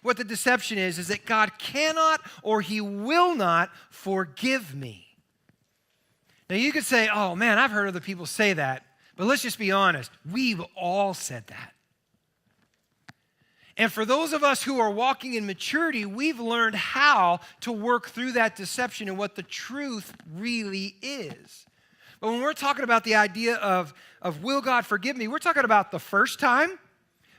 what the deception is that God cannot or he will not forgive me. Now you could say, oh man, I've heard other people say that. But let's just be honest. We've all said that. And for those of us who are walking in maturity, we've learned how to work through that deception and what the truth really is. But when we're talking about the idea of will God forgive me, we're talking about the first time,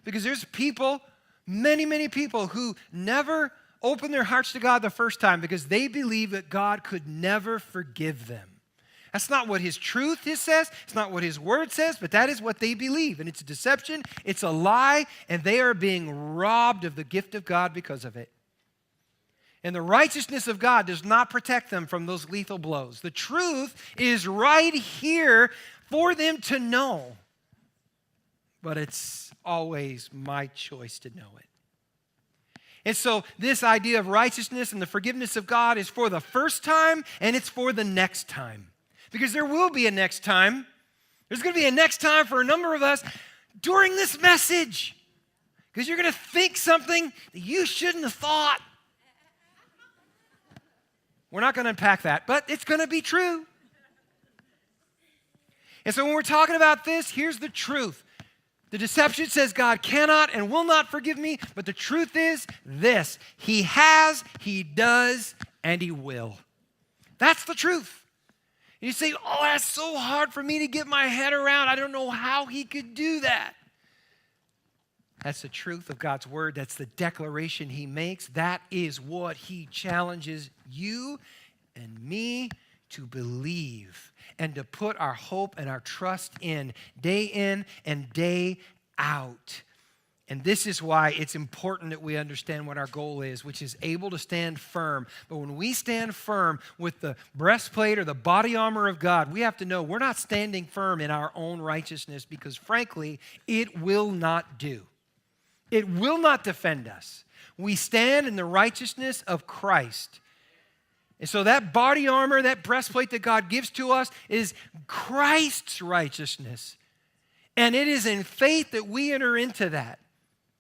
because there's people, many people who never opened their hearts to God the first time because they believe that God could never forgive them. That's not what his truth says. It's not what his word says, but that is what they believe. And it's a deception, it's a lie, and they are being robbed of the gift of God because of it. And the righteousness of God does not protect them from those lethal blows. The truth is right here for them to know. But it's always my choice to know it. And so this idea of righteousness and the forgiveness of God is for the first time and it's for the next time. Because there will be a next time. There's going to be a next time for a number of us during this message. Because you're going to think something that you shouldn't have thought. We're not going to unpack that, but it's going to be true. And so when we're talking about this, here's the truth. The deception says God cannot and will not forgive me, but the truth is this. He has, he does, and he will. That's the truth. And you say, oh, that's so hard for me to get my head around. I don't know how he could do that. That's the truth of God's word. That's the declaration he makes. That is what he challenges you and me to believe and to put our hope and our trust in and day out. And this is why it's important that we understand what our goal is, which is able to stand firm. But when we stand firm with the breastplate or the body armor of God, we have to know we're not standing firm in our own righteousness because, frankly, it will not do. It will not defend us. We stand in the righteousness of Christ. And so that body armor, that breastplate that God gives to us is Christ's righteousness. And it is in faith that we enter into that.